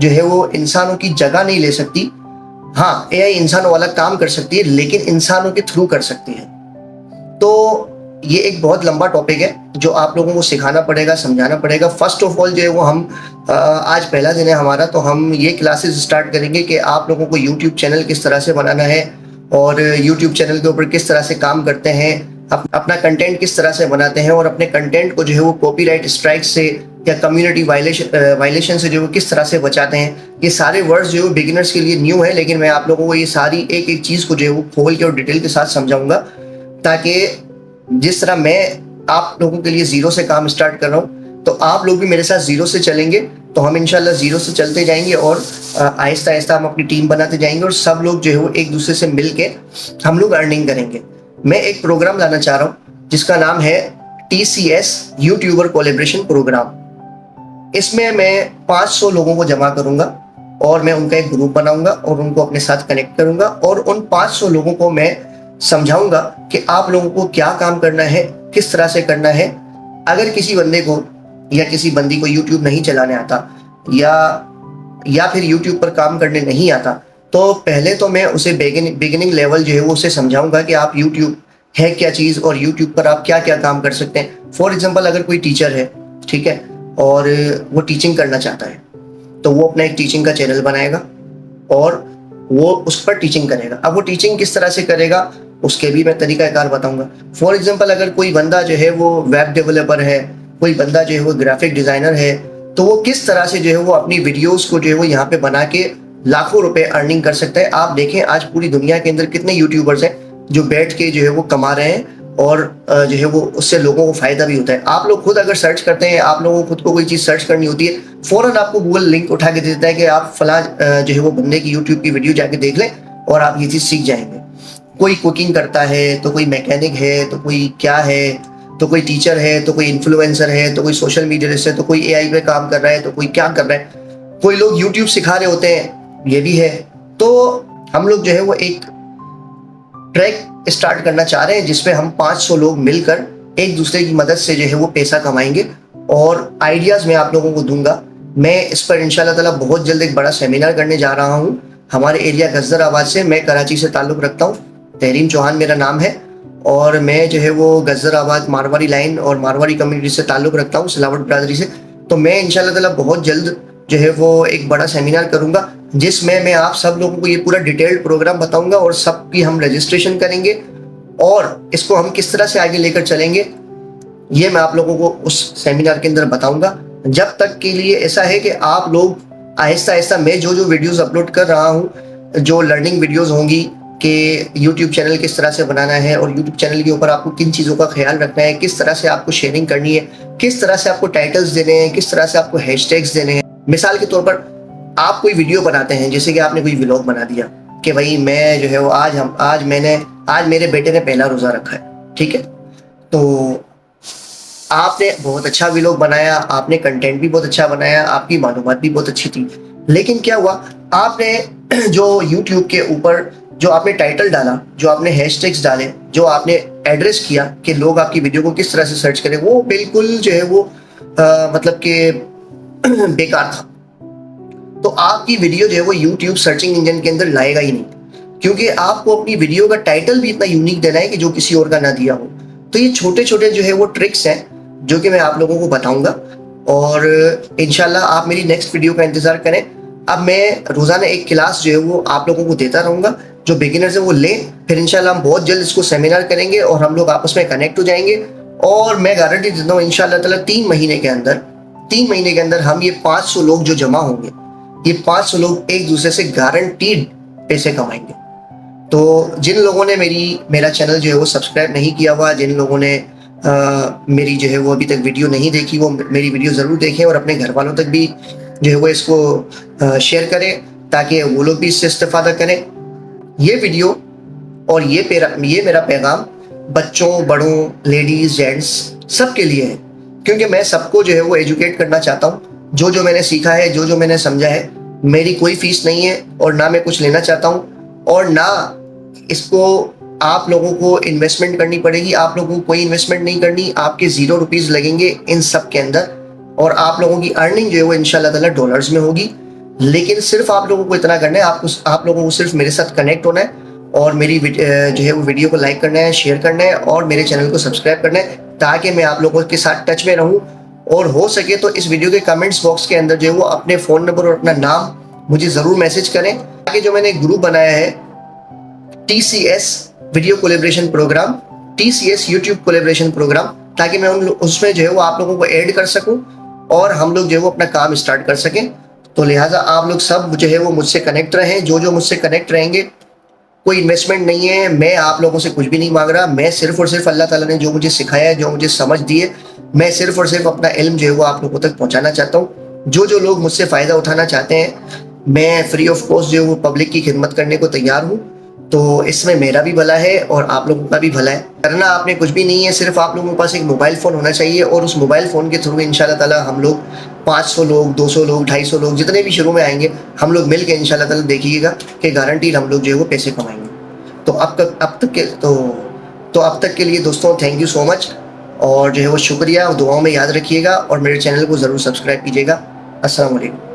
جو ہے وہ انسانوں کی جگہ نہیں لے سکتی. ہاں اے آئی انسانوں والا کام کر سکتی ہے لیکن انسانوں کے تھرو کر سکتی ہے. تو یہ ایک بہت لمبا ٹاپک ہے جو آپ لوگوں کو سکھانا پڑے گا, سمجھانا پڑے گا. فرسٹ آف آل جو ہے وہ ہم آج پہلا دن ہے ہمارا, تو ہم یہ کلاسز اسٹارٹ کریں گے کہ آپ لوگوں کو یوٹیوب چینل کس طرح سے بنانا ہے اور یوٹیوب چینل کے اوپر کس طرح سے کام کرتے ہیں, اپنا کنٹینٹ کس طرح سے بناتے ہیں اور اپنے کنٹینٹ کو جو ہے وہ کاپی رائٹ اسٹرائک سے یا کمیونٹی وائلیشن سے جو ہے کس طرح سے بچاتے ہیں. یہ سارے ورڈز جو ہے بگنرز کے لیے نیو ہے, لیکن میں آپ لوگوں کو یہ ساری ایک ایک چیز کو جو ہے وہ کھول کے اور ڈیٹیل کے ساتھ سمجھاؤں گا, تاکہ جس طرح میں آپ لوگوں کے لیے زیرو سے کام اسٹارٹ کر رہا ہوں تو آپ لوگ بھی میرے ساتھ زیرو سے چلیں گے. تو ہم انشاءاللہ زیرو سے چلتے جائیں گے اور آہستہ آہستہ ہم اپنی ٹیم بناتے جائیں گے اور سب لوگ جو ہے وہ ایک دوسرے سے مل کے ہم لوگ ارننگ کریں گے. میں ایک پروگرام لانا چاہ رہا ہوں جس کا نام ہے TCS یوٹیوبر کولیبریشن پروگرام. اس میں 500 لوگوں کو جمع کروں گا اور میں ان کا ایک گروپ بناؤں گا اور ان کو اپنے ساتھ کنیکٹ کروں گا اور ان 500 لوگوں کو میں سمجھاؤں گا کہ آپ لوگوں کو کیا کام کرنا ہے, کس طرح سے کرنا ہے. اگر کسی بندے کو یا کسی بندی کو یوٹیوب نہیں چلانے آتا یا پھر یوٹیوب پر کام کرنے نہیں آتا, تو پہلے تو میں اسے بگننگ لیول جو ہے وہ اسے سمجھاؤں گا کہ آپ یوٹیوب ہے کیا چیز اور یوٹیوب پر آپ کیا کیا کام کر سکتے ہیں. فار ایگزامپل اگر کوئی ٹیچر ہے, ٹھیک ہے, اور وہ ٹیچنگ کرنا چاہتا ہے تو وہ اپنا ایک ٹیچنگ کا چینل بنائے گا اور وہ اس پر ٹیچنگ کرے گا. اب وہ ٹیچنگ کس طرح سے کرے گا اس کے بھی میں طریقہ کار بتاؤں گا. فار ایگزامپل اگر کوئی بندہ جو ہے وہ ویب ڈیولپر ہے, کوئی بندہ جو ہے وہ گرافک ڈیزائنر ہے, تو وہ کس طرح سے جو ہے وہ اپنی ویڈیوز کو جو ہے وہ یہاں پہ بنا کے لاکھوں روپے ارننگ کر سکتا ہے. آپ دیکھیں آج پوری دنیا کے اندر کتنے یوٹیوبرز ہیں جو بیٹھ کے جو ہے وہ کما رہے ہیں اور جو ہے وہ اس سے لوگوں کو فائدہ بھی ہوتا ہے. آپ لوگ خود اگر سرچ کرتے ہیں, آپ لوگوں کو خود کو کوئی چیز سرچ کرنی ہوتی ہے, فوراً آپ کو گوگل لنک اٹھا کے دیتا ہے کہ آپ فلاں جو ہے وہ بندے کی یوٹیوب کی ویڈیو جا کے دیکھ لیں اور آپ یہ چیز سیکھ جائیں گے. کوئی کوکنگ کرتا ہے, تو کوئی میکینک ہے, تو کوئی کیا ہے, تو کوئی ٹیچر ہے, تو کوئی انفلوئنسر ہے, تو کوئی سوشل میڈیا سے, تو کوئی اے آئی پہ کام کر رہا ہے, تو کوئی کیا کر رہا ہے, کوئی لوگ یوٹیوب سکھا رہے ہوتے ہیں, یہ بھی ہے. تو ہم لوگ جو ہے وہ ایک ٹریک اسٹارٹ کرنا چاہ رہے ہیں جس پہ ہم 500 لوگ مل کر ایک دوسرے کی مدد سے جو ہے وہ پیسہ کمائیں گے اور آئیڈیاز میں آپ لوگوں کو دوں گا. میں اس پر انشاءاللہ تعالیٰ بہت جلد ایک بڑا سیمینار کرنے جا رہا ہوں ہمارے ایریا گزر آباد سے. میں کراچی سے تعلق رکھتا ہوں, تحریم چوہان میرا نام ہے, اور میں جو ہے وہ گزر آباد مارواڑی لائن اور مارواڑی کمیونٹی سے تعلق رکھتا ہوں, سلاوٹ برادری سے. تو میں انشاءاللہ تعالیٰ بہت جلد جو ہے وہ ایک بڑا سیمینار کروں گا جس میں آپ سب لوگوں کو یہ پورا ڈیٹیلڈ پروگرام بتاؤں گا اور سب کی ہم رجسٹریشن کریں گے اور اس کو ہم کس طرح سے آگے لے کر چلیں گے یہ میں آپ لوگوں کو اس سیمینار کے اندر بتاؤں گا. جب تک کے لیے ایسا ہے کہ آپ لوگ آہستہ آہستہ میں جو ویڈیوز اپلوڈ کر رہا ہوں, جو لرننگ ویڈیوز ہوں گی کہ یوٹیوب چینل کس طرح سے بنانا ہے اور یوٹیوب چینل کے اوپر آپ کو کن چیزوں کا خیال رکھنا ہے, کس طرح سے آپ کو شیئرنگ کرنی ہے, کس طرح سے آپ کو ٹائٹلز دینے ہیں, کس طرح سے آپ کو ہیش ٹیگز دینے ہیں. مثال کے طور پر آپ کوئی ویڈیو بناتے ہیں, جیسے کہ آپ نے کوئی ولاگ بنا دیا کہ بھائی میں جو ہے وہ آج میرے بیٹے نے پہلا روزہ رکھا ہے, ٹھیک ہے. تو آپ نے بہت اچھا ولاگ بنایا, آپ نے کنٹینٹ بھی بہت اچھا بنایا, آپ کی معلومات بھی بہت اچھی تھی, لیکن کیا ہوا آپ نے جو یوٹیوب کے اوپر جو آپ نے ٹائٹل ڈالا, جو آپ نے ہیش ٹیگز ڈالے, جو آپ نے ایڈریس کیا کہ لوگ آپ کی ویڈیو کو کس طرح سے سرچ کریں, وہ بالکل جو ہے وہ مطلب کہ بیکار تھا. تو آپ کی ویڈیو جو ہے وہ یوٹیوب سرچنگ انجن کے اندر لائے گا ہی نہیں, کیونکہ آپ کو اپنی ویڈیو کا ٹائٹل بھی اتنا یونیک دینا ہے کہ جو کسی اور کا نہ دیا ہو. تو یہ چھوٹے چھوٹے جو ہے وہ ٹرکس ہیں جو کہ میں آپ لوگوں کو بتاؤں گا اور انشاءاللہ آپ میری نیکسٹ ویڈیو کا انتظار کریں. اب میں روزانہ ایک کلاس جو ہے وہ آپ لوگوں کو دیتا رہوں گا, جو بگنرز ہیں وہ لیں, پھر انشاءاللہ ہم بہت جلد اس کو سیمینار کریں گے اور ہم لوگ آپس میں کنیکٹ ہو جائیں گے. اور میں گارنٹی دیتا ہوں انشاءاللہ تعالیٰ 3 مہینے کے اندر ہم یہ 500 لوگ جو جمع ہوں گے, یہ 500 لوگ ایک دوسرے سے گارنٹیڈ پیسے کمائیں گے. تو جن لوگوں نے میرا چینل جو ہے وہ سبسکرائب نہیں کیا ہوا, جن لوگوں نے میری جو ہے وہ ابھی تک ویڈیو نہیں دیکھی, وہ میری ویڈیو ضرور دیکھیں اور اپنے گھر والوں تک بھی جو ہے وہ اس کو شیئر کریں تاکہ وہ لوگ بھی اس سے استفادہ کریں. یہ ویڈیو اور یہ میرا پیغام بچوں, بڑوں, لیڈیز, جینٹس سب کے لیے ہے, کیونکہ میں سب کو جو ہے وہ ایجوکیٹ کرنا چاہتا ہوں. جو میں نے سیکھا ہے, جو میں نے سمجھا ہے, میری کوئی فیس نہیں ہے اور نہ میں کچھ لینا چاہتا ہوں اور نہ اس کو آپ لوگوں کو انویسٹمنٹ کرنی پڑے گی. آپ لوگوں کو کوئی انویسٹمنٹ نہیں کرنی, آپ کے 0 روپیز لگیں گے ان سب کے اندر اور آپ لوگوں کی ارننگ جو ہے وہ انشاءاللہ تعالیٰ ڈالرز میں ہوگی. لیکن صرف آپ لوگوں کو اتنا کرنا ہے, آپ لوگوں کو صرف میرے ساتھ کنیکٹ ہونا ہے اور میری جو ہے وہ ویڈیو کو لائک کرنا ہے, شیئر کرنا ہے اور میرے چینل کو سبسکرائب کرنا ہے, تاکہ میں آپ لوگوں کے ساتھ ٹچ میں رہوں. اور ہو سکے تو اس ویڈیو کے کمنٹس باکس کے اندر جو ہے وہ اپنے فون نمبر اور اپنا نام مجھے ضرور میسج کریں, تاکہ جو میں نے ایک گروپ بنایا ہے TCS video collaboration program, TCS YouTube collaboration program, تاکہ میں اس میں جو ہے وہ آپ لوگوں کو ایڈ کر سکوں اور ہم لوگ جو ہے وہ اپنا کام اسٹارٹ کر سکیں. تو لہٰذا آپ لوگ سب جو ہے وہ مجھ سے کنیکٹ رہیں. جو مجھ سے کنیکٹ رہیں گے, کوئی انویسٹمنٹ نہیں ہے, میں آپ لوگوں سے کچھ بھی نہیں مانگ رہا, میں صرف اور صرف اللہ تعالیٰ نے جو مجھے سکھایا ہے, جو مجھے سمجھ دی ہے, میں صرف اور صرف اپنا علم جو ہے وہ آپ لوگوں تک پہنچانا چاہتا ہوں. جو لوگ مجھ سے فائدہ اٹھانا چاہتے ہیں, میں فری آف کاسٹ جو ہے وہ پبلک کی خدمت کرنے کو تیار ہوں. تو اس میں میرا بھی بھلا ہے اور آپ لوگوں کا بھی بھلا ہے. کرنا آپ نے کچھ بھی نہیں ہے, صرف آپ لوگوں کے پاس ایک موبائل فون ہونا چاہیے, اور اس موبائل فون کے تھرو انشاءاللہ تعالیٰ ہم لوگ 500 لوگ, 200 لوگ, 250 لوگ, جتنے بھی شروع میں آئیں گے, ہم لوگ مل کے انشاءاللہ تعالیٰ دیکھیے گا کہ گارنٹیڈ ہم لوگ جو ہے وہ پیسے کمائیں گے. تو اب تک کے لیے دوستوں تھینک یو سو مچ, اور جو ہے وہ شکریہ, دعاؤں میں یاد رکھیے گا اور میرے چینل کو ضرور سبسکرائب کیجیے گا. السلام علیکم.